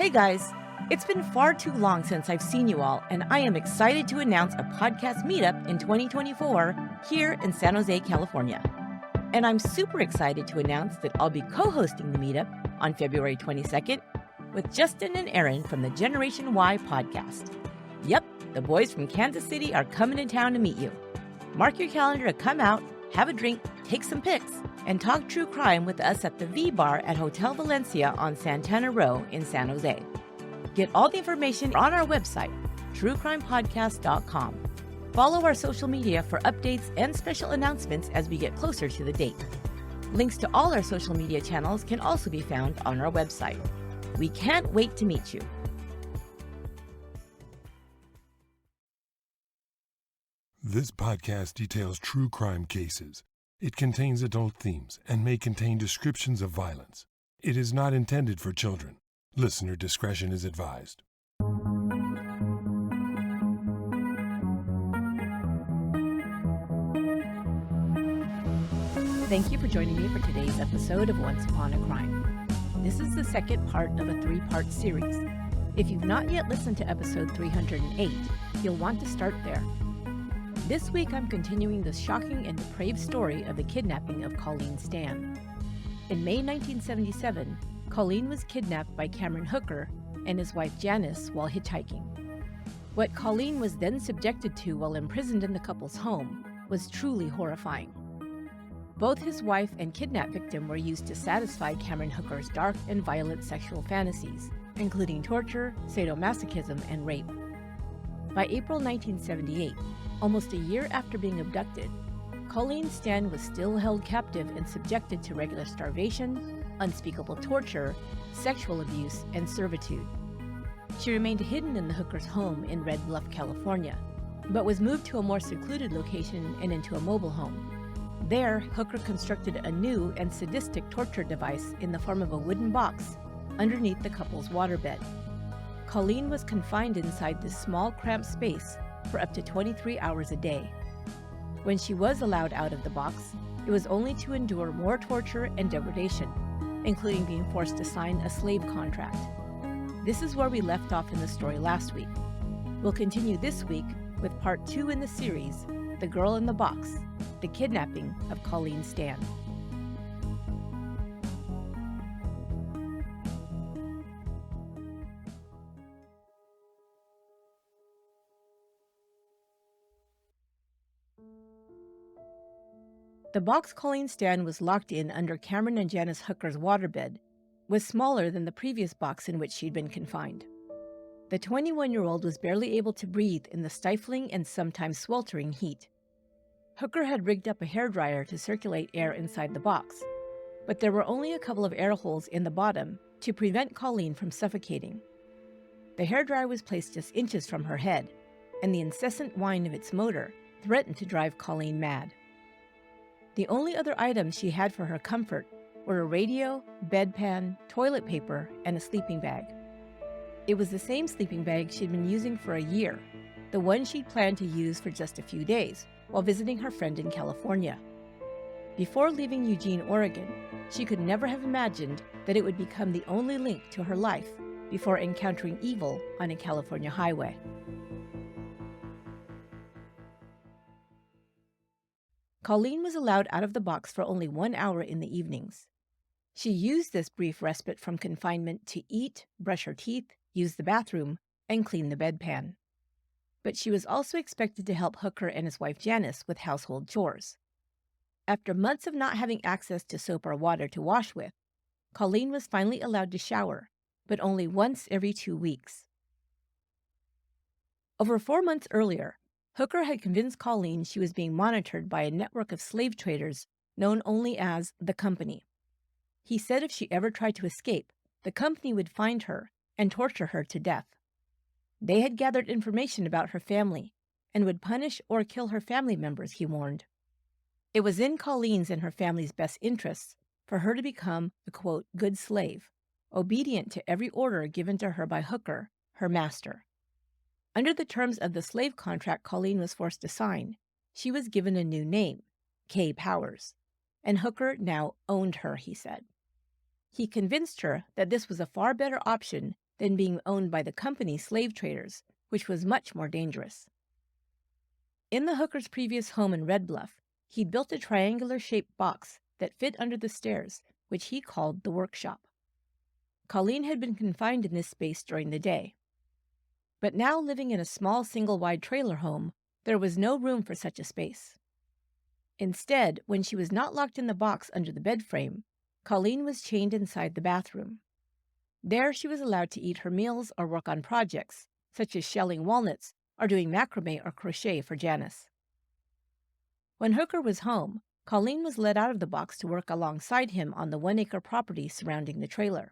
Hey guys, it's been far too long since I've seen you all, and I am excited to announce a podcast meetup in 2024 here in San Jose, California. And I'm super excited to announce that I'll be co-hosting the meetup on February 22nd with Justin and Aaron from the Generation Y podcast. Yep, the boys from Kansas City are coming to town to meet you. Mark your calendar to come out, have a drink, take some pics, and talk true crime with us at the V Bar at Hotel Valencia on Santana Row in San Jose. Get all the information on our website, truecrimepodcast.com. Follow our social media for updates and special announcements as we get closer to the date. Links to all our social media channels can also be found on our website. We can't wait to meet you. This podcast details true crime cases. It contains adult themes and may contain descriptions of violence. It is not intended for children. Listener discretion is advised. Thank you for joining me for today's episode of Once Upon a Crime. This is the second part of a 3-part series. If you've not yet listened to episode 308, you'll want to start there. This week I'm continuing the shocking and depraved story of the kidnapping of Colleen Stan. In May 1977, Colleen was kidnapped by Cameron Hooker and his wife Janice while hitchhiking. What Colleen was then subjected to while imprisoned in the couple's home was truly horrifying. Both his wife and kidnap victim were used to satisfy Cameron Hooker's dark and violent sexual fantasies, including torture, sadomasochism, and rape. By April 1978, almost a year after being abducted, Colleen Stan was still held captive and subjected to regular starvation, unspeakable torture, sexual abuse, and servitude. She remained hidden in the Hooker's home in Red Bluff, California, but was moved to a more secluded location and into a mobile home. There, Hooker constructed a new and sadistic torture device in the form of a wooden box underneath the couple's waterbed. Colleen was confined inside this small, cramped space for up to 23 hours a day. When she was allowed out of the box, it was only to endure more torture and degradation, including being forced to sign a slave contract. This is where we left off in the story last week. We'll continue this week with part 2 in the series, The Girl in the Box, the kidnapping of Colleen Stan. The box Colleen Stan was locked in under Cameron and Janice Hooker's waterbed was smaller than the previous box in which she'd been confined. The 21-year-old was barely able to breathe in the stifling and sometimes sweltering heat. Hooker had rigged up a hairdryer to circulate air inside the box, but there were only a couple of air holes in the bottom to prevent Colleen from suffocating. The hairdryer was placed just inches from her head, and the incessant whine of its motor threatened to drive Colleen mad. The only other items she had for her comfort were a radio, bedpan, toilet paper, and a sleeping bag. It was the same sleeping bag she'd been using for a year, the one she'd planned to use for just a few days while visiting her friend in California. Before leaving Eugene, Oregon, she could never have imagined that it would become the only link to her life before encountering evil on a California highway. Colleen was allowed out of the box for only 1 hour in the evenings. She used this brief respite from confinement to eat, brush her teeth, use the bathroom, and clean the bedpan. But she was also expected to help Hooker and his wife Janice with household chores. After months of not having access to soap or water to wash with, Colleen was finally allowed to shower, but only once every 2 weeks. Over 4 months earlier, Hooker had convinced Colleen she was being monitored by a network of slave traders known only as the Company. He said if she ever tried to escape, the Company would find her and torture her to death. They had gathered information about her family and would punish or kill her family members, he warned. It was in Colleen's and her family's best interests for her to become a, quote, good slave, obedient to every order given to her by Hooker, her master. Under the terms of the slave contract Colleen was forced to sign, she was given a new name, Kay Powers, and Hooker now owned her, he said. He convinced her that this was a far better option than being owned by the company slave traders, which was much more dangerous. In the hooker's previous home in Red Bluff, he'd built a triangular-shaped box that fit under the stairs, which he called the workshop. Colleen had been confined in this space during the day. But now, living in a small single-wide trailer home, there was no room for such a space. Instead, when she was not locked in the box under the bed frame, Colleen was chained inside the bathroom. There she was allowed to eat her meals or work on projects, such as shelling walnuts or doing macrame or crochet for Janice. When Hooker was home, Colleen was let out of the box to work alongside him on the 1-acre property surrounding the trailer.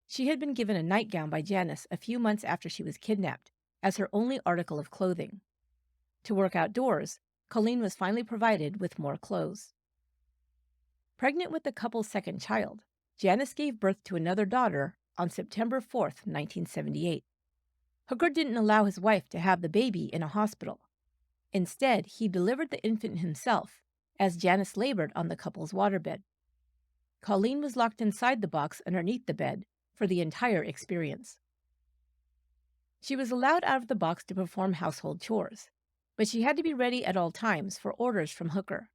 She had been given a nightgown by Janice a few months after she was kidnapped, as her only article of clothing. To work outdoors, Colleen was finally provided with more clothes. Pregnant with the couple's second child, Janice gave birth to another daughter on September 4th, 1978. Hooker didn't allow his wife to have the baby in a hospital. Instead, he delivered the infant himself, as Janice labored on the couple's waterbed. Colleen was locked inside the box underneath the bed for the entire experience. She was allowed out of the box to perform household chores, but she had to be ready at all times for orders from Hooker.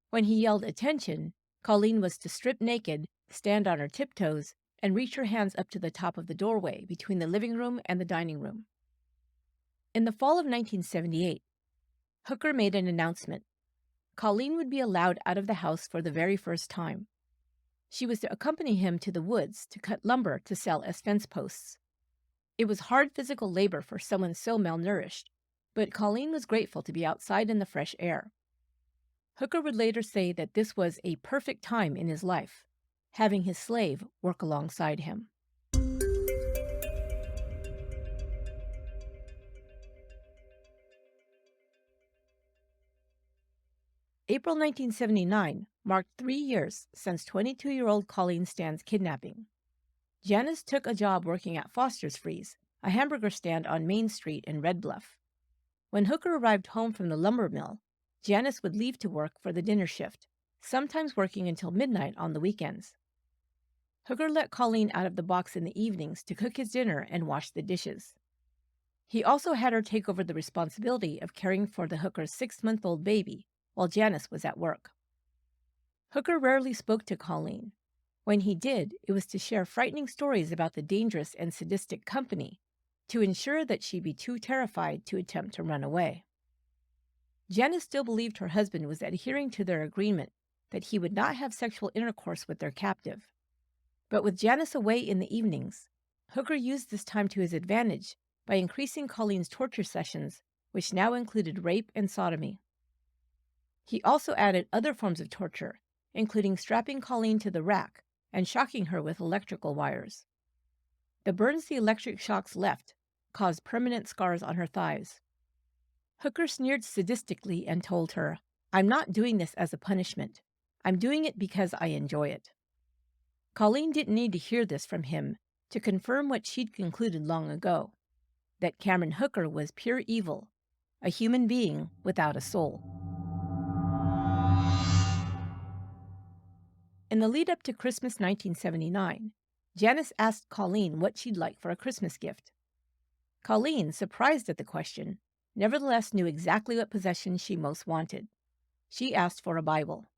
When he yelled attention, Colleen was to strip naked, stand on her tiptoes, and reach her hands up to the top of the doorway between the living room and the dining room. In the fall of 1978, Hooker made an announcement. Colleen would be allowed out of the house for the very first time. She was to accompany him to the woods to cut lumber to sell as fence posts. It was hard physical labor for someone so malnourished, but Colleen was grateful to be outside in the fresh air. Hooker would later say that this was a perfect time in his life, having his slave work alongside him. April 1979 marked 3 years since 22-year-old Colleen Stan's kidnapping. Janice took a job working at Foster's Freeze, a hamburger stand on Main Street in Red Bluff. When Hooker arrived home from the lumber mill, Janice would leave to work for the dinner shift, sometimes working until midnight on the weekends. Hooker let Colleen out of the box in the evenings to cook his dinner and wash the dishes. He also had her take over the responsibility of caring for the Hooker's 6-month-old baby while Janice was at work. Hooker rarely spoke to Colleen. When he did, it was to share frightening stories about the dangerous and sadistic company, to ensure that she'd be too terrified to attempt to run away. Janice still believed her husband was adhering to their agreement that he would not have sexual intercourse with their captive. But with Janice away in the evenings, Hooker used this time to his advantage by increasing Colleen's torture sessions, which now included rape and sodomy. He also added other forms of torture, including strapping Colleen to the rack and shocking her with electrical wires. The burns the electric shocks left caused permanent scars on her thighs. Hooker sneered sadistically and told her, "I'm not doing this as a punishment. I'm doing it because I enjoy it." Colleen didn't need to hear this from him to confirm what she'd concluded long ago, that Cameron Hooker was pure evil, a human being without a soul. In the lead-up to Christmas 1979, Janice asked Colleen what she'd like for a Christmas gift. Colleen, surprised at the question, nevertheless knew exactly what possession she most wanted. She asked for a Bible.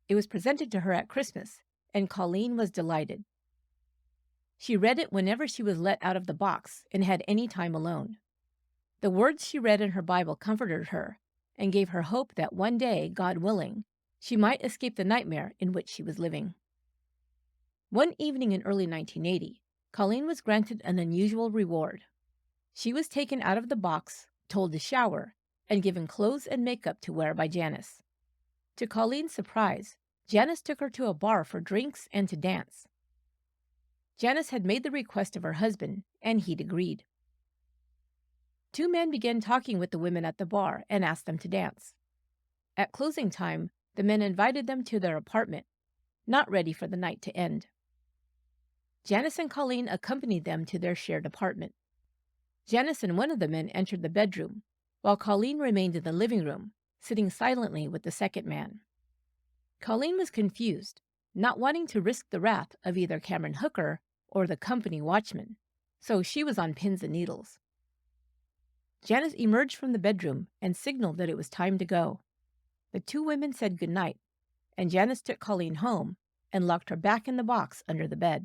It was presented to her at Christmas, and Colleen was delighted. She read it whenever she was let out of the box and had any time alone. The words she read in her Bible comforted her and gave her hope that one day, God willing, she might escape the nightmare in which she was living. One evening in early 1980, Colleen was granted an unusual reward. She was taken out of the box, told to shower, and given clothes and makeup to wear by Janice. To Colleen's surprise, Janice took her to a bar for drinks and to dance. Janice had made the request of her husband, and he'd agreed. 2 men began talking with the women at the bar and asked them to dance. At closing time, the men invited them to their apartment, not ready for the night to end. Janice and Colleen accompanied them to their shared apartment. Janice and one of the men entered the bedroom, while Colleen remained in the living room, sitting silently with the second man. Colleen was confused, not wanting to risk the wrath of either Cameron Hooker or the company watchman, so she was on pins and needles. Janice emerged from the bedroom and signaled that it was time to go. The two women said goodnight, and Janice took Colleen home and locked her back in the box under the bed.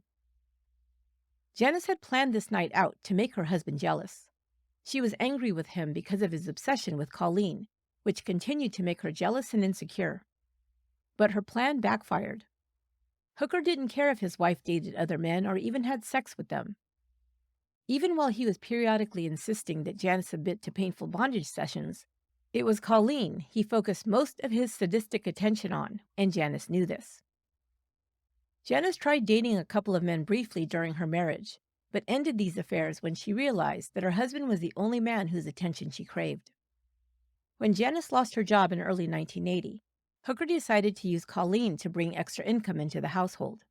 Janice had planned this night out to make her husband jealous. She was angry with him because of his obsession with Colleen, which continued to make her jealous and insecure. But her plan backfired. Hooker didn't care if his wife dated other men or even had sex with them. Even while he was periodically insisting that Janice admit to painful bondage sessions, it was Colleen he focused most of his sadistic attention on, and Janice knew this. Janice tried dating a couple of men briefly during her marriage, but ended these affairs when she realized that her husband was the only man whose attention she craved. When Janice lost her job in early 1980, Hooker decided to use Colleen to bring extra income into the household.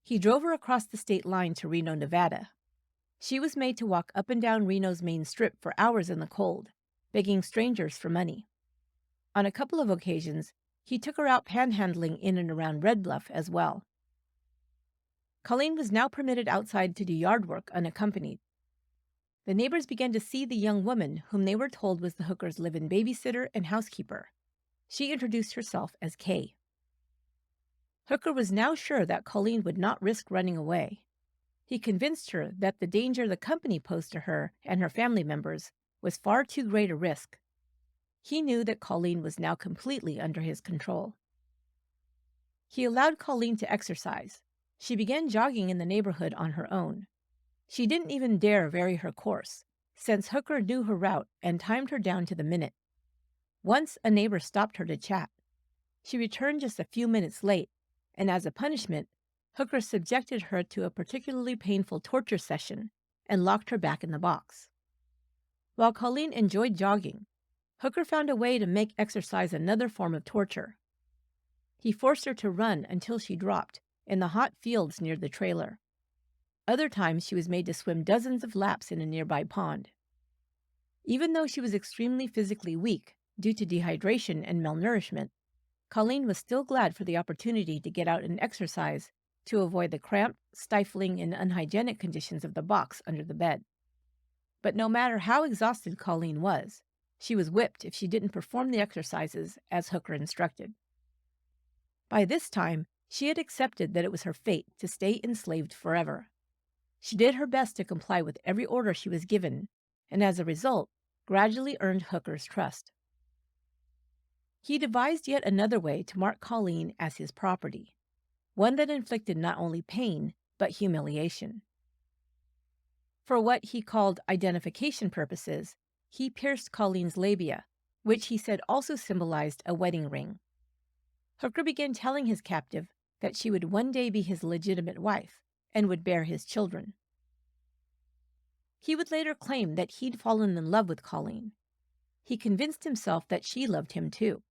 He drove her across the state line to Reno, Nevada. She was made to walk up and down Reno's main strip for hours in the cold, begging strangers for money. On a couple of occasions, he took her out panhandling in and around Red Bluff as well. Colleen was now permitted outside to do yard work unaccompanied. The neighbors began to see the young woman whom they were told was the hooker's live-in babysitter and housekeeper. She introduced herself as Kay. Hooker was now sure that Colleen would not risk running away. He convinced her that the danger the company posed to her and her family members was far too great a risk. He knew that Colleen was now completely under his control. He allowed Colleen to exercise. She began jogging in the neighborhood on her own. She didn't even dare vary her course, since Hooker knew her route and timed her down to the minute. Once a neighbor stopped her to chat. She returned just a few minutes late, and as a punishment, Hooker subjected her to a particularly painful torture session and locked her back in the box. While Colleen enjoyed jogging, Hooker found a way to make exercise another form of torture. He forced her to run until she dropped in the hot fields near the trailer. Other times she was made to swim dozens of laps in a nearby pond. Even though she was extremely physically weak due to dehydration and malnourishment, Colleen was still glad for the opportunity to get out and exercise to avoid the cramped, stifling, and unhygienic conditions of the box under the bed. But no matter how exhausted Colleen was, she was whipped if she didn't perform the exercises as Hooker instructed. By this time, she had accepted that it was her fate to stay enslaved forever. She did her best to comply with every order she was given, and as a result, gradually earned Hooker's trust. He devised yet another way to mark Colleen as his property, one that inflicted not only pain, but humiliation. For what he called identification purposes, he pierced Colleen's labia, which he said also symbolized a wedding ring. Hooker began telling his captive that she would one day be his legitimate wife and would bear his children. He would later claim that he'd fallen in love with Colleen. He convinced himself that she loved him too.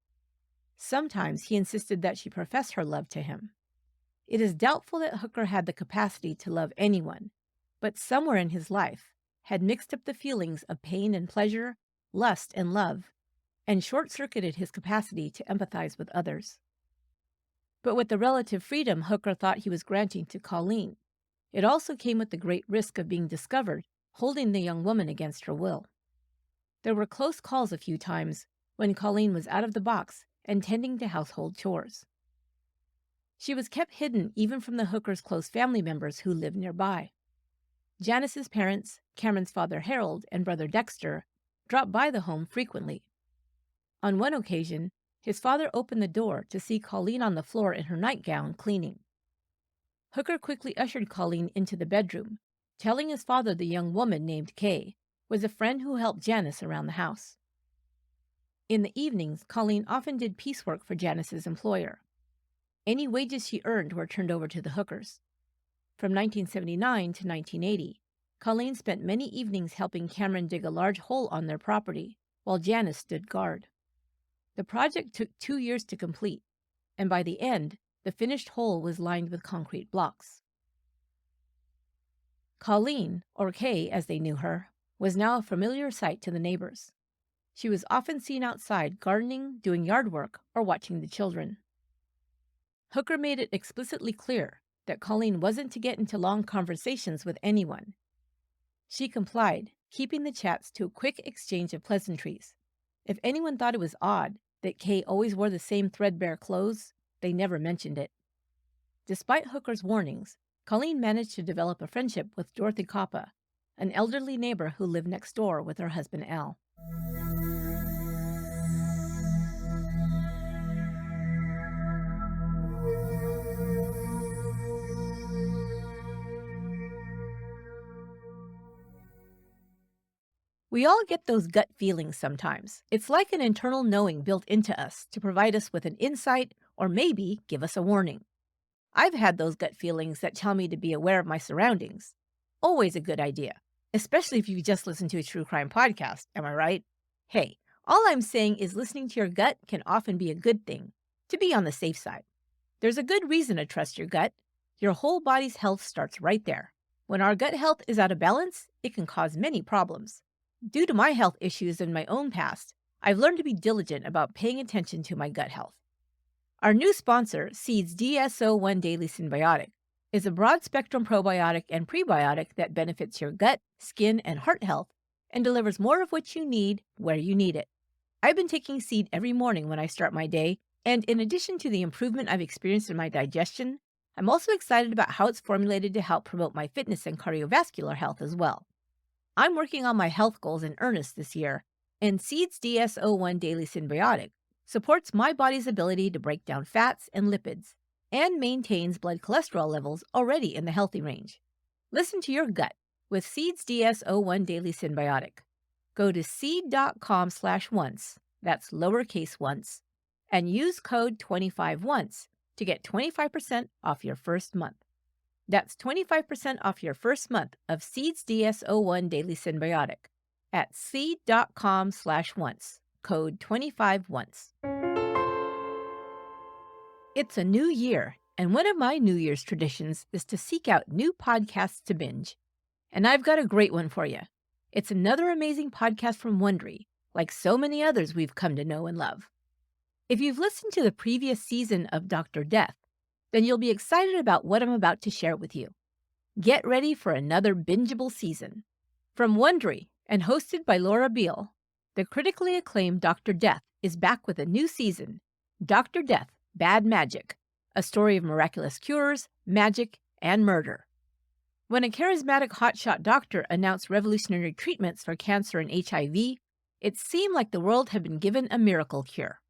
Sometimes he insisted that she profess her love to him. It is doubtful that Hooker had the capacity to love anyone, but somewhere in his life had mixed up the feelings of pain and pleasure, lust and love, and short-circuited his capacity to empathize with others. But with the relative freedom Hooker thought he was granting to Colleen, it also came with the great risk of being discovered holding the young woman against her will. There were close calls a few times when Colleen was out of the box and tending to household chores. She was kept hidden even from the Hooker's close family members who lived nearby. Janice's parents, Cameron's father Harold and brother Dexter, dropped by the home frequently. On one occasion, his father opened the door to see Colleen on the floor in her nightgown cleaning. Hooker quickly ushered Colleen into the bedroom, telling his father the young woman named Kay was a friend who helped Janice around the house. In the evenings, Colleen often did piecework for Janice's employer. Any wages she earned were turned over to the Hookers. From 1979 to 1980, Colleen spent many evenings helping Cameron dig a large hole on their property, while Janice stood guard. The project took 2 years to complete, and by the end, the finished hole was lined with concrete blocks. Colleen, or Kay as they knew her, was now a familiar sight to the neighbors. She was often seen outside gardening, doing yard work, or watching the children. Hooker made it explicitly clear that Colleen wasn't to get into long conversations with anyone. She complied, keeping the chats to a quick exchange of pleasantries. If anyone thought it was odd that Kay always wore the same threadbare clothes, they never mentioned it. Despite Hooker's warnings, Colleen managed to develop a friendship with Dorothy Coppa, an elderly neighbor who lived next door with her husband Al. We all get those gut feelings sometimes. It's like an internal knowing built into us to provide us with an insight or maybe give us a warning. I've had those gut feelings that tell me to be aware of my surroundings. Always a good idea, especially if you just listen to a true crime podcast, am I right? Hey, all I'm saying is listening to your gut can often be a good thing, to be on the safe side. There's a good reason to trust your gut. Your whole body's health starts right there. When our gut health is out of balance, it can cause many problems. Due to my health issues in my own past, I've learned to be diligent about paying attention to my gut health. Our new sponsor, Seed's DSO1 Daily Symbiotic, is a broad-spectrum probiotic and prebiotic that benefits your gut, skin, and heart health and delivers more of what you need where you need it. I've been taking Seed every morning when I start my day, and in addition to the improvement I've experienced in my digestion, I'm also excited about how it's formulated to help promote my fitness and cardiovascular health as well. I'm working on my health goals in earnest this year, and Seed's DSO1 Daily Symbiotic supports my body's ability to break down fats and lipids and maintains blood cholesterol levels already in the healthy range. Listen to your gut with Seed's DSO1 Daily Symbiotic. Go to seed.com/once, that's lowercase once, and use code 25once to get 25% off your first month. That's 25% off your first month of Seed's DSO1 Daily Symbiotic at seed.com/once, code 25once. It's a new year, and one of my New Year's traditions is to seek out new podcasts to binge. And I've got a great one for you. It's another amazing podcast from Wondery, like so many others we've come to know and love. If you've listened to the previous season of Dr. Death, then you'll be excited about what I'm about to share with you. Get ready for another bingeable season. From Wondery and hosted by Laura Beale, the critically acclaimed Dr. Death is back with a new season, Dr. Death, Bad Magic, a story of miraculous cures, magic, and murder. When a charismatic hotshot doctor announced revolutionary treatments for cancer and HIV, it seemed like the world had been given a miracle cure.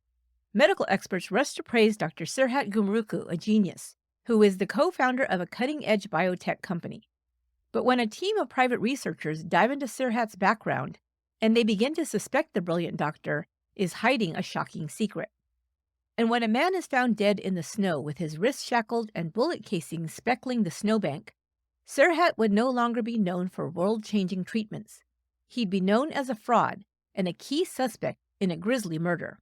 Medical experts rushed to praise Dr. Sirhat Gumruku, a genius, who is the co-founder of a cutting-edge biotech company. But when a team of private researchers dive into Sirhat's background, and they begin to suspect the brilliant doctor is hiding a shocking secret. And when a man is found dead in the snow with his wrists shackled and bullet casings speckling the snowbank, Sirhat would no longer be known for world-changing treatments. He'd be known as a fraud and a key suspect in a grisly murder.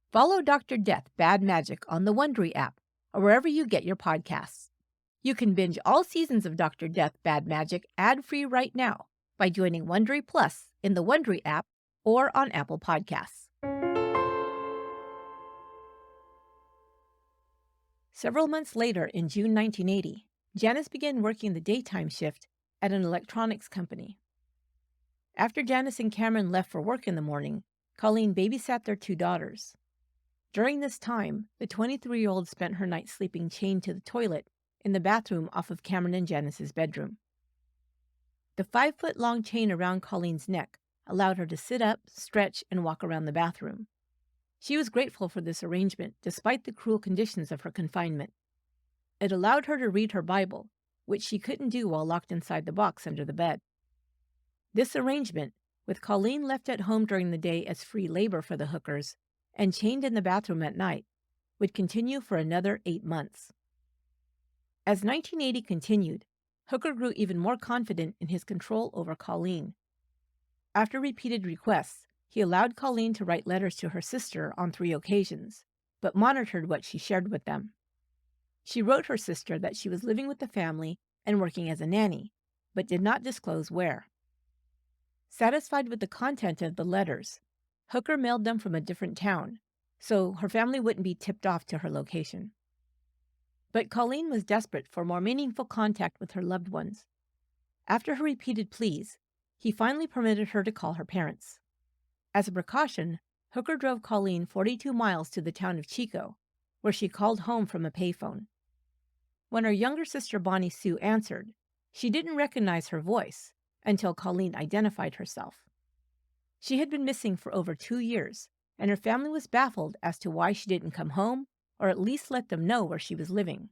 Follow Dr. Death, Bad Magic on the Wondery app or wherever you get your podcasts. You can binge all seasons of Dr. Death, Bad Magic ad-free right now by joining Wondery Plus in the Wondery app or on Apple Podcasts. Several months later, in June 1980, Janice began working the daytime shift at an electronics company. After Janice and Cameron left for work in the morning, Colleen babysat their two daughters. During this time, the 23-year-old spent her night sleeping chained to the toilet in the bathroom off of Cameron and Janice's bedroom. The 5-foot-long chain around Colleen's neck allowed her to sit up, stretch, and walk around the bathroom. She was grateful for this arrangement, despite the cruel conditions of her confinement. It allowed her to read her Bible, which she couldn't do while locked inside the box under the bed. This arrangement, with Colleen left at home during the day as free labor for the hookers and chained in the bathroom at night, would continue for another 8 months. As 1980 continued, Hooker grew even more confident in his control over Colleen. After repeated requests, he allowed Colleen to write letters to her sister on 3 occasions, but monitored what she shared with them. She wrote her sister that she was living with the family and working as a nanny, but did not disclose where. Satisfied with the content of the letters, Hooker mailed them from a different town, so her family wouldn't be tipped off to her location. But Colleen was desperate for more meaningful contact with her loved ones. After her repeated pleas, he finally permitted her to call her parents. As a precaution, Hooker drove Colleen 42 miles to the town of Chico, where she called home from a payphone. When her younger sister Bonnie Sue answered, she didn't recognize her voice until Colleen identified herself. She had been missing for over 2 years, and her family was baffled as to why she didn't come home or at least let them know where she was living.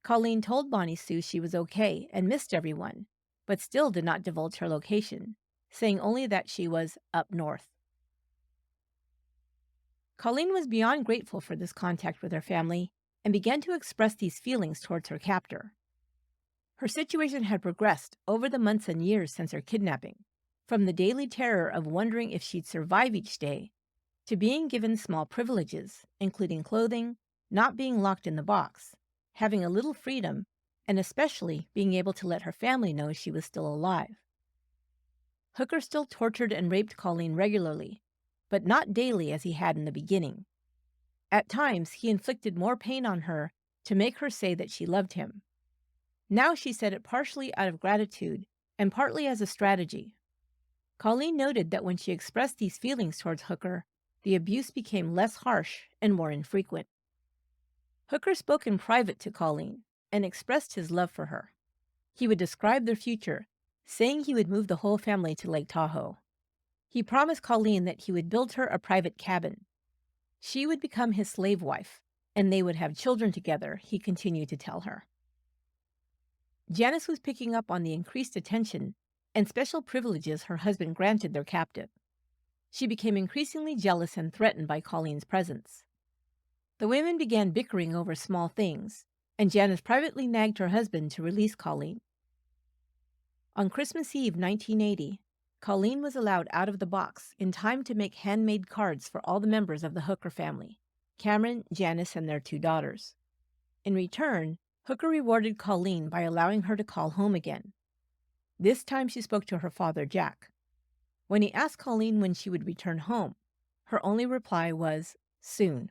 Colleen told Bonnie Sue she was okay and missed everyone, but still did not divulge her location, saying only that she was up north. Colleen was beyond grateful for this contact with her family and began to express these feelings towards her captor. Her situation had progressed over the months and years since her kidnapping, from the daily terror of wondering if she'd survive each day to being given small privileges, including clothing, not being locked in the box, having a little freedom, and especially being able to let her family know she was still alive. Hooker still tortured and raped Colleen regularly, but not daily as he had in the beginning. At times, he inflicted more pain on her to make her say that she loved him. Now she said it partially out of gratitude and partly as a strategy. Colleen noted that when she expressed these feelings towards Hooker, the abuse became less harsh and more infrequent. Hooker spoke in private to Colleen and expressed his love for her. He would describe their future, saying he would move the whole family to Lake Tahoe. He promised Colleen that he would build her a private cabin. She would become his slave wife, and they would have children together, he continued to tell her. Janice was picking up on the increased attention and special privileges her husband granted their captive. She became increasingly jealous and threatened by Colleen's presence. The women began bickering over small things, and Janice privately nagged her husband to release Colleen. On Christmas Eve 1980, Colleen was allowed out of the box in time to make handmade cards for all the members of the Hooker family, Cameron, Janice, and their 2 daughters. In return, Hooker rewarded Colleen by allowing her to call home again. This time she spoke to her father, Jack. When he asked Colleen when she would return home, her only reply was, soon.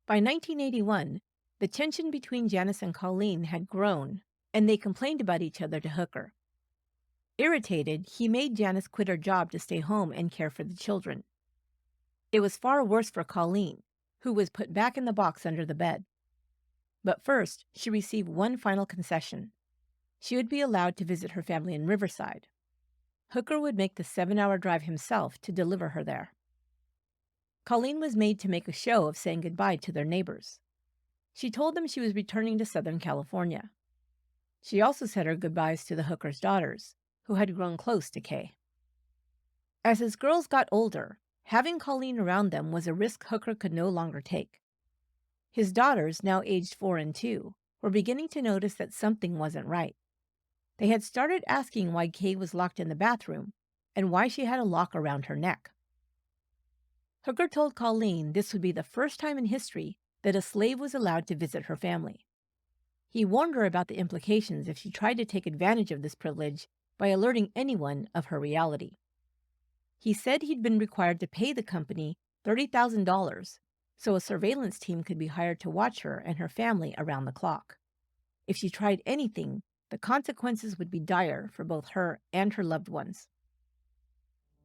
By 1981, the tension between Janice and Colleen had grown, and they complained about each other to Hooker. Irritated, he made Janice quit her job to stay home and care for the children. It was far worse for Colleen, who was put back in the box under the bed. But first, she received one final concession. She would be allowed to visit her family in Riverside. Hooker would make the 7-hour drive himself to deliver her there. Colleen was made to make a show of saying goodbye to their neighbors. She told them she was returning to Southern California. She also said her goodbyes to the Hooker's daughters, who had grown close to Kay. As his girls got older, having Colleen around them was a risk Hooker could no longer take. His daughters, now aged 4 and 2, were beginning to notice that something wasn't right. They had started asking why Kay was locked in the bathroom and why she had a lock around her neck. Hooker told Colleen this would be the first time in history that a slave was allowed to visit her family. He warned her about the implications if she tried to take advantage of this privilege by alerting anyone of her reality. He said he'd been required to pay the company $30,000 so a surveillance team could be hired to watch her and her family around the clock. If she tried anything, the consequences would be dire for both her and her loved ones.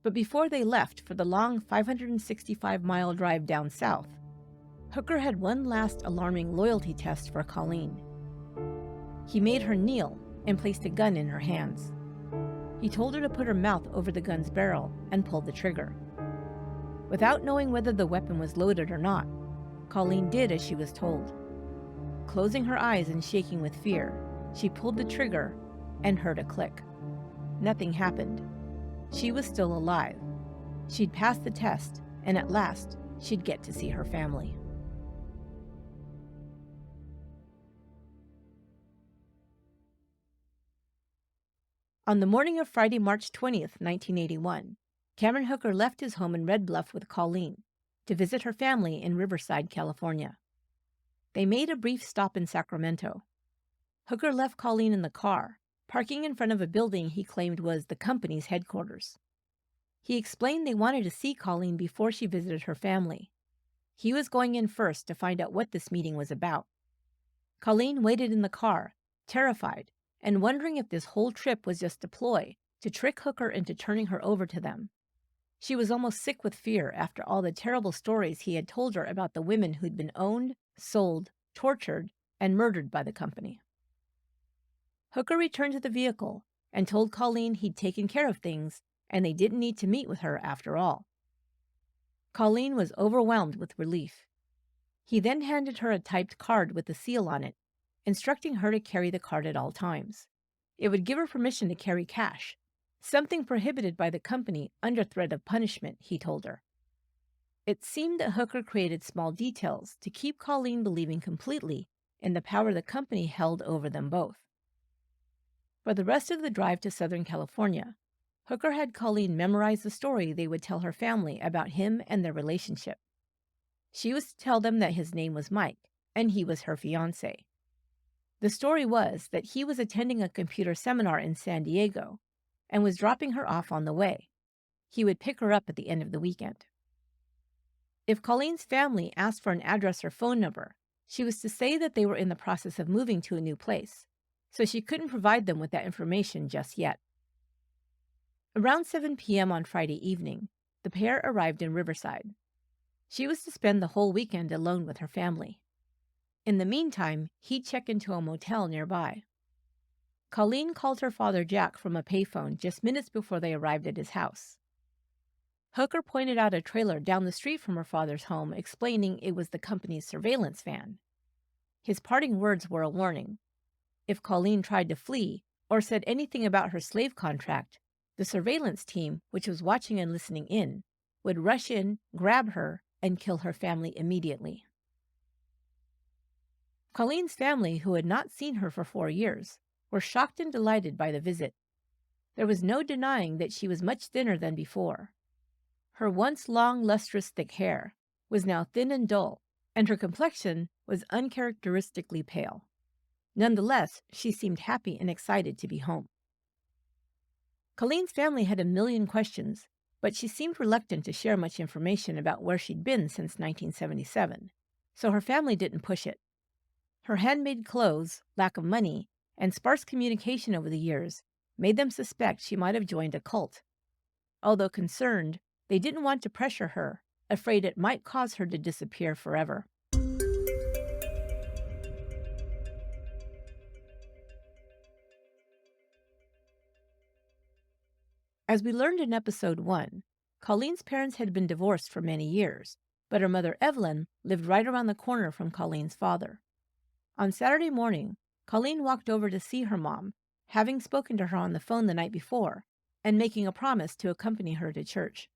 But before they left for the long 565-mile drive down south, Hooker had one last alarming loyalty test for Colleen. He made her kneel and placed a gun in her hands. He told her to put her mouth over the gun's barrel and pull the trigger. Without knowing whether the weapon was loaded or not, Colleen did as she was told. Closing her eyes and shaking with fear, she pulled the trigger and heard a click. Nothing happened. She was still alive. She'd passed the test, and at last, she'd get to see her family. On the morning of Friday, March 20th, 1981, Cameron Hooker left his home in Red Bluff with Colleen to visit her family in Riverside, California. They made a brief stop in Sacramento. Hooker left Colleen in the car, parking in front of a building he claimed was the company's headquarters. He explained they wanted to see Colleen before she visited her family. He was going in first to find out what this meeting was about. Colleen waited in the car, terrified, and wondering if this whole trip was just a ploy to trick Hooker into turning her over to them. She was almost sick with fear after all the terrible stories he had told her about the women who'd been owned, sold, tortured, and murdered by the company. Hooker returned to the vehicle and told Colleen he'd taken care of things and they didn't need to meet with her after all. Colleen was overwhelmed with relief. He then handed her a typed card with a seal on it, instructing her to carry the card at all times. It would give her permission to carry cash, something prohibited by the company under threat of punishment, he told her. It seemed that Hooker created small details to keep Colleen believing completely in the power the company held over them both. For the rest of the drive to Southern California, Hooker had Colleen memorize the story they would tell her family about him and their relationship. She was to tell them that his name was Mike, and he was her fiancé. The story was that he was attending a computer seminar in San Diego and was dropping her off on the way. He would pick her up at the end of the weekend. If Colleen's family asked for an address or phone number, she was to say that they were in the process of moving to a new place, so she couldn't provide them with that information just yet. Around 7 p.m. on Friday evening, the pair arrived in Riverside. She was to spend the whole weekend alone with her family. In the meantime, he'd check into a motel nearby. Colleen called her father Jack from a payphone just minutes before they arrived at his house. Hooker pointed out a trailer down the street from her father's home, explaining it was the company's surveillance van. His parting words were a warning. If Colleen tried to flee or said anything about her slave contract, the surveillance team, which was watching and listening in, would rush in, grab her, and kill her family immediately. Colleen's family, who had not seen her for 4 years, were shocked and delighted by the visit. There was no denying that she was much thinner than before. Her once long, lustrous, thick hair was now thin and dull, and her complexion was uncharacteristically pale. Nonetheless, she seemed happy and excited to be home. Colleen's family had a million questions, but she seemed reluctant to share much information about where she'd been since 1977, so her family didn't push it. Her handmade clothes, lack of money, and sparse communication over the years made them suspect she might have joined a cult. Although concerned, they didn't want to pressure her, afraid it might cause her to disappear forever. As we learned in episode 1, Colleen's parents had been divorced for many years, but her mother Evelyn lived right around the corner from Colleen's father. On Saturday morning, Colleen walked over to see her mom, having spoken to her on the phone the night before, and making a promise to accompany her to church.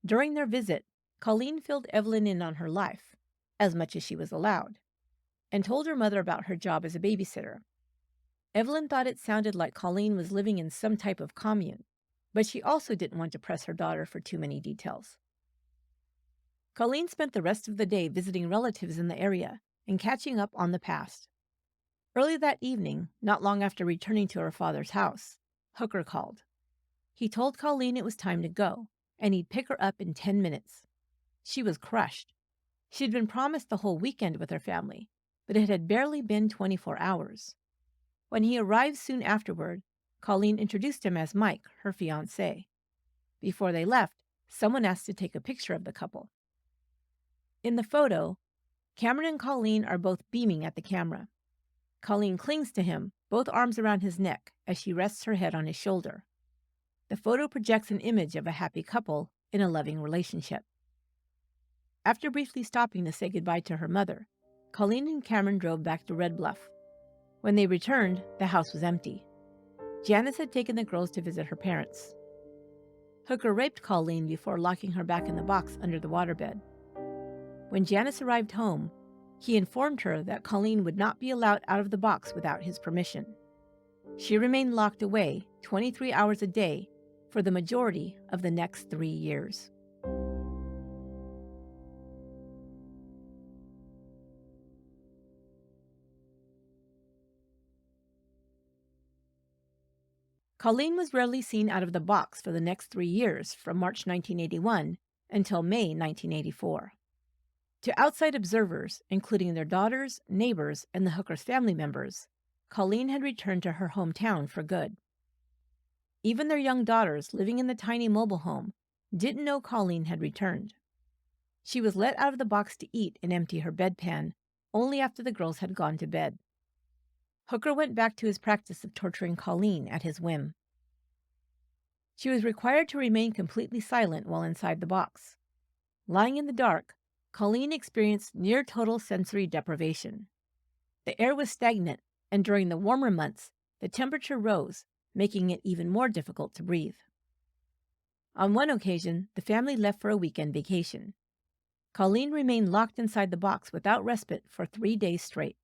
During their visit, Colleen filled Evelyn in on her life, as much as she was allowed, and told her mother about her job as a babysitter. Evelyn thought it sounded like Colleen was living in some type of commune, but she also didn't want to press her daughter for too many details. Colleen spent the rest of the day visiting relatives in the area and catching up on the past. Early that evening, not long after returning to her father's house, Hooker called. He told Colleen it was time to go, and he'd pick her up in 10 minutes. She was crushed. She'd been promised the whole weekend with her family, but it had barely been 24 hours. When he arrived soon afterward, Colleen introduced him as Mike, her fiancé. Before they left, someone asked to take a picture of the couple. In the photo, Cameron and Colleen are both beaming at the camera. Colleen clings to him, both arms around his neck, as she rests her head on his shoulder. The photo projects an image of a happy couple in a loving relationship. After briefly stopping to say goodbye to her mother, Colleen and Cameron drove back to Red Bluff. When they returned, the house was empty. Janice had taken the girls to visit her parents. Hooker raped Colleen before locking her back in the box under the waterbed. When Janice arrived home, he informed her that Colleen would not be allowed out of the box without his permission. She remained locked away 23 hours a day for the majority of the next 3 years. Colleen was rarely seen out of the box for the next 3 years, from March 1981 until May 1984. To outside observers, including their daughters, neighbors, and the hooker's family members, Colleen had returned to her hometown for good. Even their young daughters, living in the tiny mobile home, didn't know Colleen had returned. She was let out of the box to eat and empty her bedpan only after the girls had gone to bed. Hooker went back to his practice of torturing Colleen at his whim. She was required to remain completely silent while inside the box. Lying in the dark, Colleen experienced near total sensory deprivation. The air was stagnant, and during the warmer months, the temperature rose, making it even more difficult to breathe. On one occasion, the family left for a weekend vacation. Colleen remained locked inside the box without respite for 3 days straight.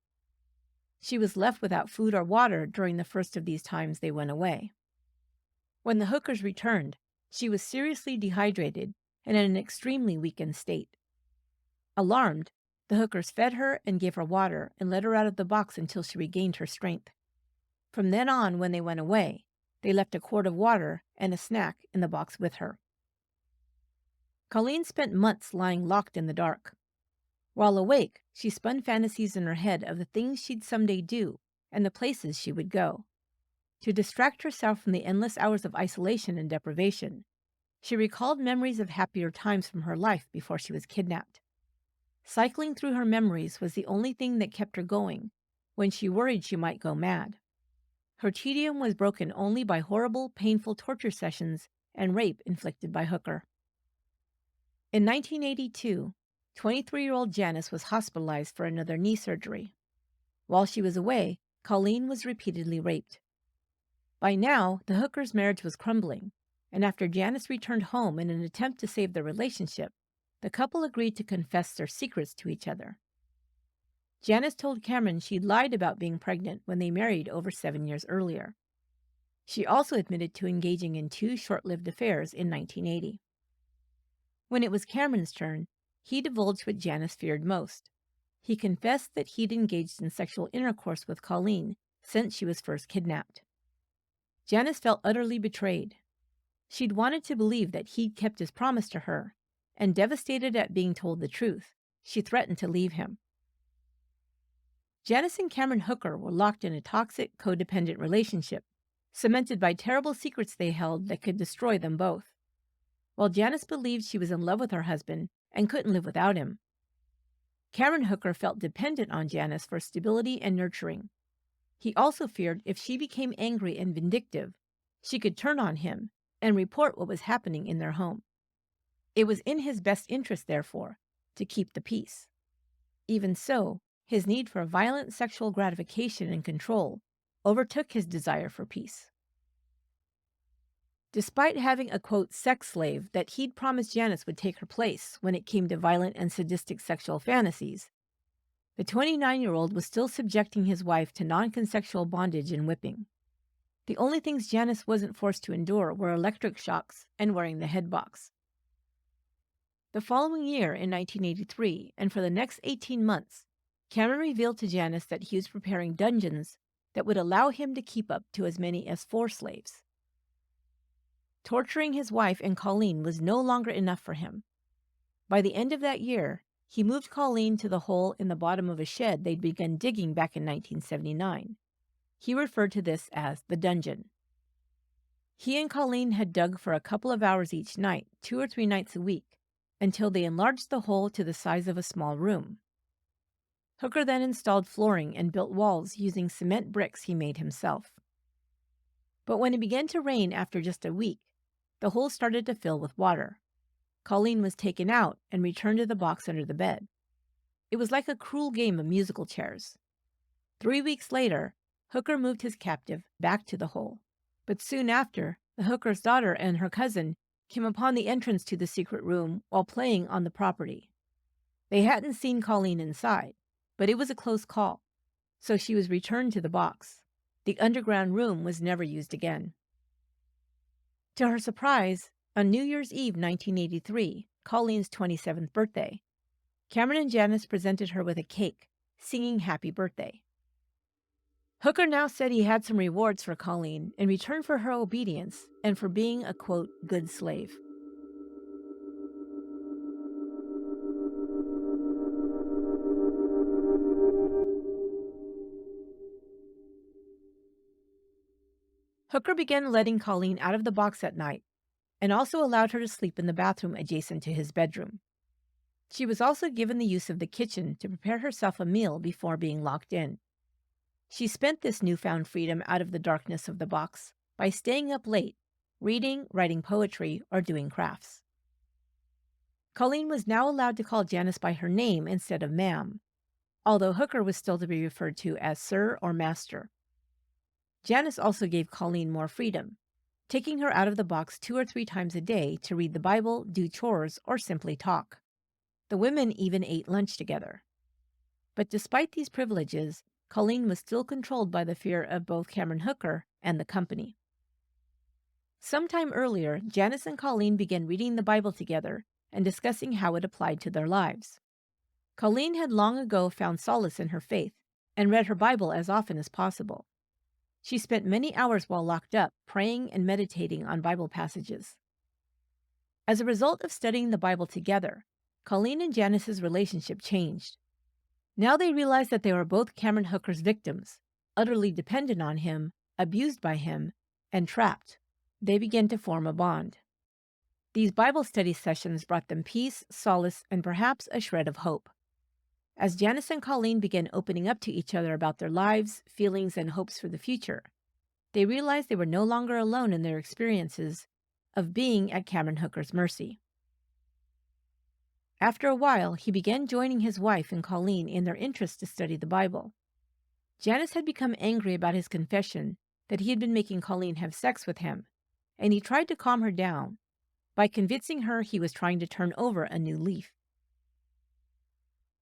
She was left without food or water during the first of these times they went away. When the hookers returned, she was seriously dehydrated and in an extremely weakened state. Alarmed, the hookers fed her and gave her water and let her out of the box until she regained her strength. From then on, when they went away, they left a quart of water and a snack in the box with her. Colleen spent months lying locked in the dark. While awake, she spun fantasies in her head of the things she'd someday do and the places she would go. To distract herself from the endless hours of isolation and deprivation, she recalled memories of happier times from her life before she was kidnapped. Cycling through her memories was the only thing that kept her going when she worried she might go mad. Her tedium was broken only by horrible, painful torture sessions and rape inflicted by Hooker. In 1982, 23-year-old Janice was hospitalized for another knee surgery. While she was away, Colleen was repeatedly raped. By now, the hooker's marriage was crumbling, and after Janice returned home in an attempt to save their relationship, the couple agreed to confess their secrets to each other. Janice told Cameron she'd lied about being pregnant when they married over 7 years earlier. She also admitted to engaging in 2 short-lived affairs in 1980. When it was Cameron's turn, he divulged what Janice feared most. He confessed that he'd engaged in sexual intercourse with Colleen since she was first kidnapped. Janice felt utterly betrayed. She'd wanted to believe that he'd kept his promise to her, and devastated at being told the truth, she threatened to leave him. Janice and Cameron Hooker were locked in a toxic, codependent relationship, cemented by terrible secrets they held that could destroy them both. While Janice believed she was in love with her husband and couldn't live without him, Cameron Hooker felt dependent on Janice for stability and nurturing. He also feared if she became angry and vindictive, she could turn on him and report what was happening in their home. It was in his best interest, therefore, to keep the peace. Even so, his need for violent sexual gratification and control overtook his desire for peace. Despite having a, quote, sex slave that he'd promised Janice would take her place when it came to violent and sadistic sexual fantasies, the 29-year-old was still subjecting his wife to non-consensual bondage and whipping. The only things Janice wasn't forced to endure were electric shocks and wearing the head box. The following year, in 1983, and for the next 18 months, Cameron revealed to Janice that he was preparing dungeons that would allow him to keep up to as many as 4 slaves. Torturing his wife and Colleen was no longer enough for him. By the end of that year, he moved Colleen to the hole in the bottom of a shed they'd begun digging back in 1979. He referred to this as the dungeon. He and Colleen had dug for a couple of hours each night, 2 or 3 nights a week, until they enlarged the hole to the size of a small room. Hooker then installed flooring and built walls using cement bricks he made himself. But when it began to rain after just a week, the hole started to fill with water. Colleen was taken out and returned to the box under the bed. It was like a cruel game of musical chairs. 3 weeks later, Hooker moved his captive back to the hole. But soon after, the hooker's daughter and her cousin came upon the entrance to the secret room while playing on the property. They hadn't seen Colleen inside, but it was a close call, so she was returned to the box. The underground room was never used again. To her surprise, on New Year's Eve 1983, Colleen's 27th birthday, Cameron and Janice presented her with a cake, singing happy birthday. Hooker now said he had some rewards for Colleen in return for her obedience and for being a, quote, good slave. Hooker began letting Colleen out of the box at night and also allowed her to sleep in the bathroom adjacent to his bedroom. She was also given the use of the kitchen to prepare herself a meal before being locked in. She spent this newfound freedom out of the darkness of the box by staying up late, reading, writing poetry, or doing crafts. Colleen was now allowed to call Janice by her name instead of ma'am, although Hooker was still to be referred to as sir or master. Janice also gave Colleen more freedom, taking her out of the box 2 or 3 times a day to read the Bible, do chores, or simply talk. The women even ate lunch together. But despite these privileges, Colleen was still controlled by the fear of both Cameron Hooker and the company. Sometime earlier, Janice and Colleen began reading the Bible together and discussing how it applied to their lives. Colleen had long ago found solace in her faith and read her Bible as often as possible. She spent many hours while locked up praying and meditating on Bible passages. As a result of studying the Bible together, Colleen and Janice's relationship changed. Now they realized that they were both Cameron Hooker's victims, utterly dependent on him, abused by him, and trapped. They began to form a bond. These Bible study sessions brought them peace, solace, and perhaps a shred of hope. As Janice and Colleen began opening up to each other about their lives, feelings, and hopes for the future, they realized they were no longer alone in their experiences of being at Cameron Hooker's mercy. After a while, he began joining his wife and Colleen in their interest to study the Bible. Janice had become angry about his confession that he had been making Colleen have sex with him, and he tried to calm her down by convincing her he was trying to turn over a new leaf.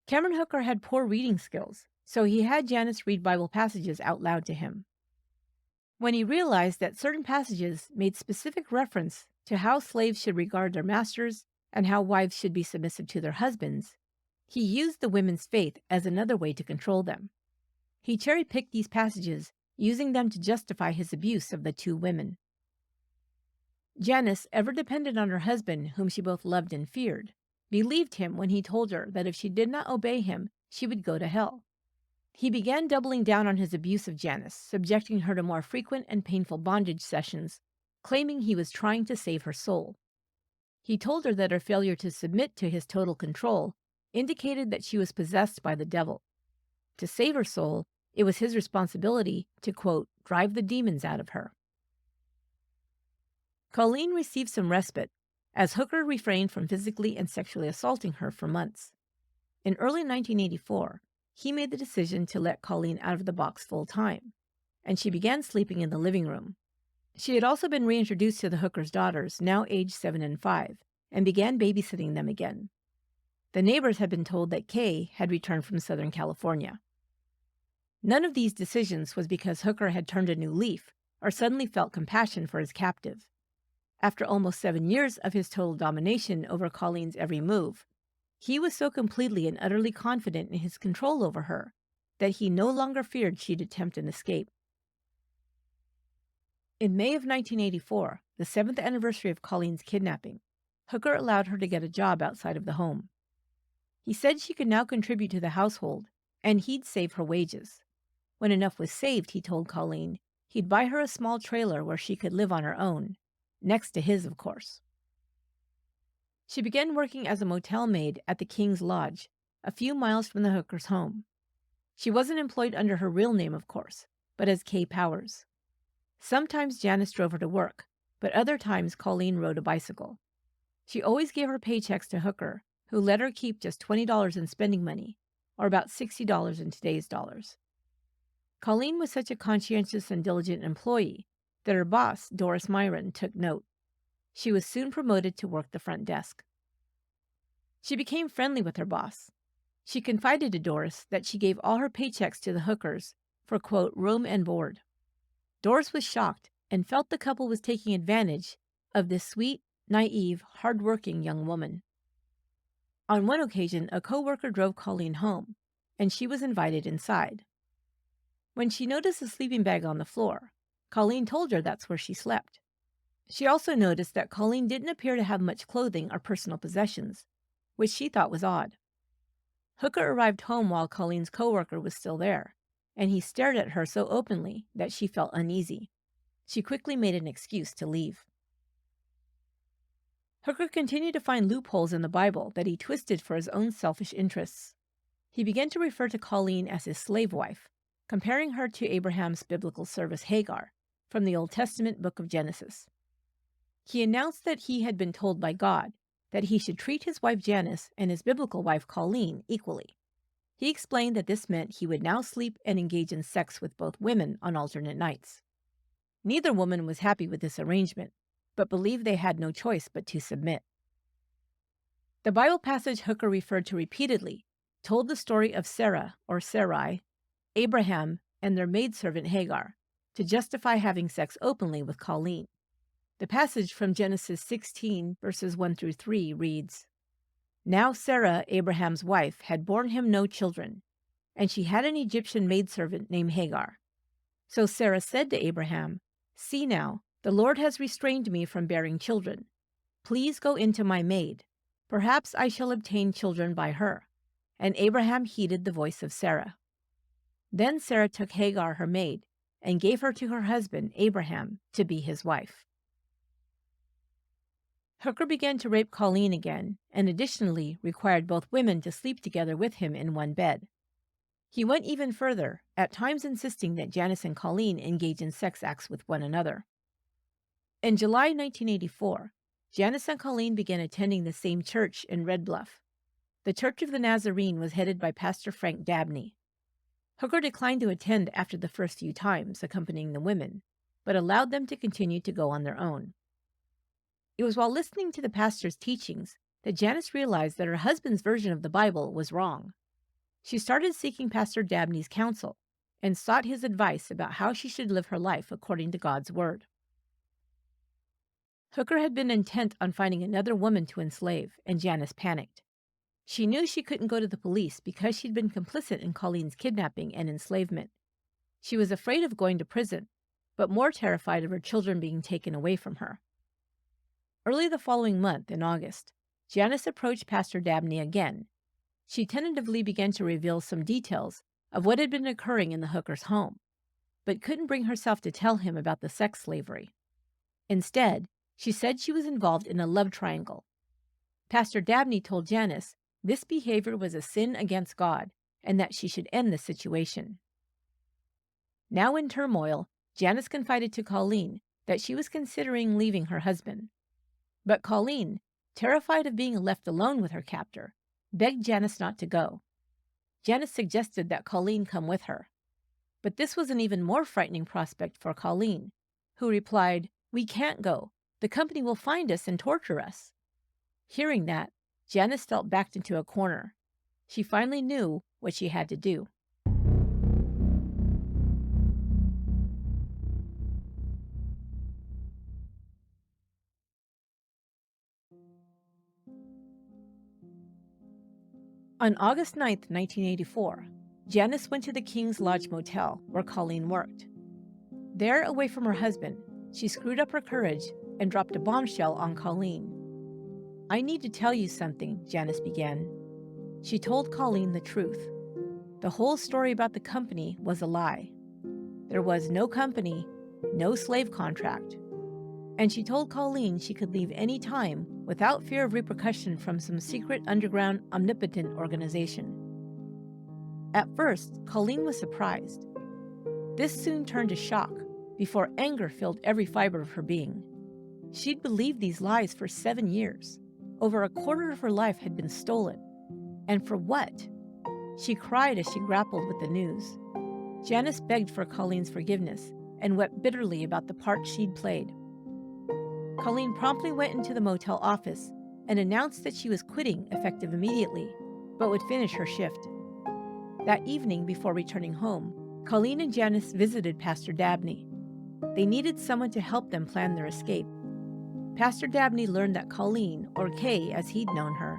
Cameron Hooker had poor reading skills, so he had Janice read Bible passages out loud to him. When he realized that certain passages made specific reference to how slaves should regard their masters and how wives should be submissive to their husbands, he used the women's faith as another way to control them. He cherry-picked these passages, using them to justify his abuse of the 2 women. Janice, ever dependent on her husband, whom she both loved and feared, believed him when he told her that if she did not obey him, she would go to hell. He began doubling down on his abuse of Janice, subjecting her to more frequent and painful bondage sessions, claiming he was trying to save her soul. He told her that her failure to submit to his total control indicated that she was possessed by the devil. To save her soul, it was his responsibility to, quote, drive the demons out of her. Colleen received some respite, as Hooker refrained from physically and sexually assaulting her for months. In early 1984, he made the decision to let Colleen out of the box full-time, and she began sleeping in the living room. She had also been reintroduced to the Hooker's daughters, now aged 7 and 5, and began babysitting them again. The neighbors had been told that Kay had returned from Southern California. None of these decisions was because Hooker had turned a new leaf or suddenly felt compassion for his captive. After almost 7 years of his total domination over Colleen's every move, he was so completely and utterly confident in his control over her that he no longer feared she'd attempt an escape. In May of 1984, the 7th anniversary of Colleen's kidnapping, Hooker allowed her to get a job outside of the home. He said she could now contribute to the household, and he'd save her wages. When enough was saved, he told Colleen, he'd buy her a small trailer where she could live on her own, next to his, of course. She began working as a motel maid at the King's Lodge, a few miles from the Hooker's home. She wasn't employed under her real name, of course, but as Kay Powers. Sometimes Janice drove her to work, but other times Colleen rode a bicycle. She always gave her paychecks to Hooker, who let her keep just $20 in spending money, or about $60 in today's dollars. Colleen was such a conscientious and diligent employee that her boss, Doris Myron, took note. She was soon promoted to work the front desk. She became friendly with her boss. She confided to Doris that she gave all her paychecks to the Hookers for, quote, room and board. Doris was shocked and felt the couple was taking advantage of this sweet, naive, hard-working young woman. On one occasion, a co-worker drove Colleen home, and she was invited inside. When she noticed a sleeping bag on the floor, Colleen told her that's where she slept. She also noticed that Colleen didn't appear to have much clothing or personal possessions, which she thought was odd. Hooker arrived home while Colleen's coworker was still there, and he stared at her so openly that she felt uneasy. She quickly made an excuse to leave. Hooker continued to find loopholes in the Bible that he twisted for his own selfish interests. He began to refer to Colleen as his slave wife, comparing her to Abraham's biblical servant Hagar from the Old Testament book of Genesis. He announced that he had been told by God that he should treat his wife Janice and his biblical wife Colleen equally. He explained that this meant he would now sleep and engage in sex with both women on alternate nights. Neither woman was happy with this arrangement, but believed they had no choice but to submit. The Bible passage Hooker referred to repeatedly told the story of Sarah, or Sarai, Abraham, and their maidservant Hagar, to justify having sex openly with Colleen. The passage from Genesis 16, verses 1 through 3 reads, "Now Sarah, Abraham's wife, had borne him no children, and she had an Egyptian maidservant named Hagar. So Sarah said to Abraham, 'See now, the Lord has restrained me from bearing children. Please go into my maid. Perhaps I shall obtain children by her.' And Abraham heeded the voice of Sarah. Then Sarah took Hagar, her maid, and gave her to her husband, Abraham, to be his wife." Hooker began to rape Colleen again, and additionally required both women to sleep together with him in one bed. He went even further, at times insisting that Janice and Colleen engage in sex acts with one another. In July 1984, Janice and Colleen began attending the same church in Red Bluff. The Church of the Nazarene was headed by Pastor Frank Dabney. Hooker declined to attend after the first few times, accompanying the women, but allowed them to continue to go on their own. It was while listening to the pastor's teachings that Janice realized that her husband's version of the Bible was wrong. She started seeking Pastor Dabney's counsel and sought his advice about how she should live her life according to God's Word. Hooker had been intent on finding another woman to enslave, and Janice panicked. She knew she couldn't go to the police because she'd been complicit in Colleen's kidnapping and enslavement. She was afraid of going to prison, but more terrified of her children being taken away from her. Early the following month, in August, Janice approached Pastor Dabney again. She tentatively began to reveal some details of what had been occurring in the Hooker's home, but couldn't bring herself to tell him about the sex slavery. Instead, she said she was involved in a love triangle. Pastor Dabney told Janice this behavior was a sin against God and that she should end the situation. Now in turmoil, Janice confided to Colleen that she was considering leaving her husband. But Colleen, terrified of being left alone with her captor, begged Janice not to go. Janice suggested that Colleen come with her. But this was an even more frightening prospect for Colleen, who replied, "We can't go. The company will find us and torture us." Hearing that, Janice felt backed into a corner. She finally knew what she had to do. On August 9, 1984, Janice went to the King's Lodge Motel where Colleen worked. There, away from her husband, she screwed up her courage and dropped a bombshell on Colleen. "I need to tell you something," Janice began. She told Colleen the truth. The whole story about the company was a lie. There was no company, no slave contract. And she told Colleen she could leave any time without fear of repercussion from some secret underground omnipotent organization. At first, Colleen was surprised. This soon turned to shock before anger filled every fiber of her being. She'd believed these lies for 7 years. Over a quarter of her life had been stolen. And for what? She cried as she grappled with the news. Janice begged for Colleen's forgiveness and wept bitterly about the part she'd played. Colleen promptly went into the motel office and announced that she was quitting effective immediately, but would finish her shift. That evening, before returning home, Colleen and Janice visited Pastor Dabney. They needed someone to help them plan their escape. Pastor Dabney learned that Colleen, or Kay as he'd known her,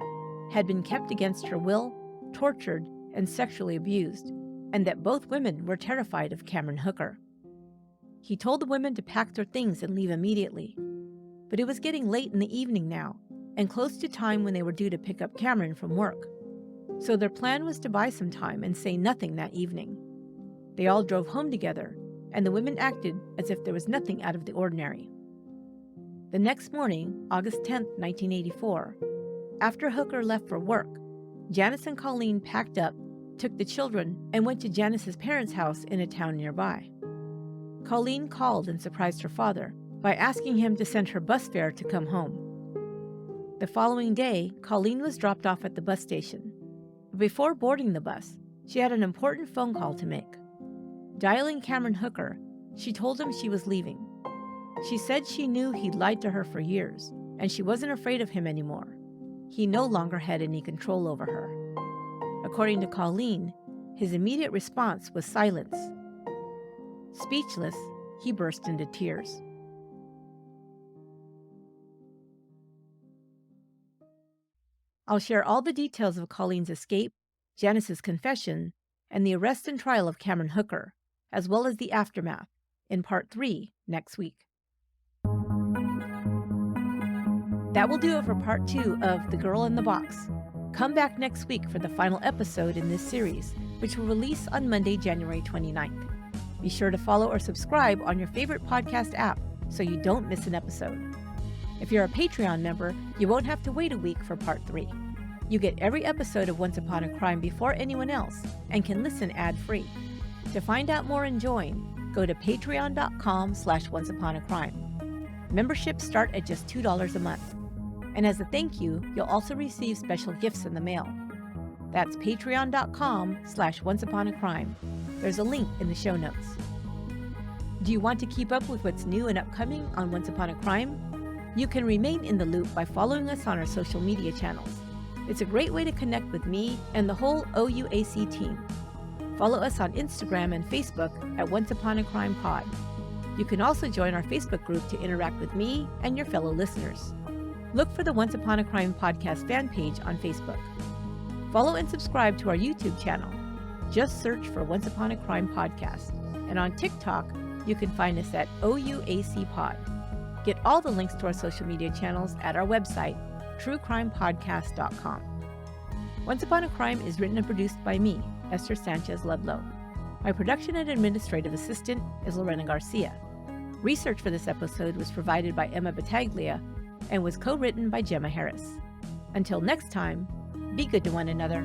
had been kept against her will, tortured, and sexually abused, and that both women were terrified of Cameron Hooker. He told the women to pack their things and leave immediately. But it was getting late in the evening now, and close to time when they were due to pick up Cameron from work. So their plan was to buy some time and say nothing that evening. They all drove home together, and the women acted as if there was nothing out of the ordinary. The next morning, August 10, 1984, after Hooker left for work, Janice and Colleen packed up, took the children, and went to Janice's parents' house in a town nearby. Colleen called and surprised her father by asking him to send her bus fare to come home. The following day, Colleen was dropped off at the bus station. Before boarding the bus, she had an important phone call to make. Dialing Cameron Hooker, she told him she was leaving. She said she knew he'd lied to her for years, and she wasn't afraid of him anymore. He no longer had any control over her. According to Colleen, his immediate response was silence. Speechless, he burst into tears. I'll share all the details of Colleen's escape, Janice's confession, and the arrest and trial of Cameron Hooker, as well as the aftermath, in Part 3 next week. That will do it for Part 2 of The Girl in the Box. Come back next week for the final episode in this series, which will release on Monday, January 29th. Be sure to follow or subscribe on your favorite podcast app so you don't miss an episode. If you're a Patreon member, you won't have to wait a week for Part 3. You get every episode of Once Upon a Crime before anyone else and can listen ad-free. To find out more and join, go to patreon.com/onceuponacrime. Memberships start at just $2 a month. And as a thank you, you'll also receive special gifts in the mail. That's patreon.com/onceuponacrime. There's a link in the show notes. Do you want to keep up with what's new and upcoming on Once Upon a Crime? You can remain in the loop by following us on our social media channels. It's a great way to connect with me and the whole OUAC team. Follow us on Instagram and Facebook at Once Upon a Crime Pod. You can also join our Facebook group to interact with me and your fellow listeners. Look for the Once Upon a Crime podcast fan page on Facebook. Follow and subscribe to our YouTube channel. Just search for Once Upon a Crime Podcast. And on TikTok, you can find us at OUAC Pod. Get all the links to our social media channels at our website, truecrimepodcast.com. Once Upon a Crime is written and produced by me, Esther Sanchez Ludlow. My production and administrative assistant is Lorena Garcia. Research for this episode was provided by Emma Battaglia and was co-written by Gemma Harris. Until next time, be good to one another.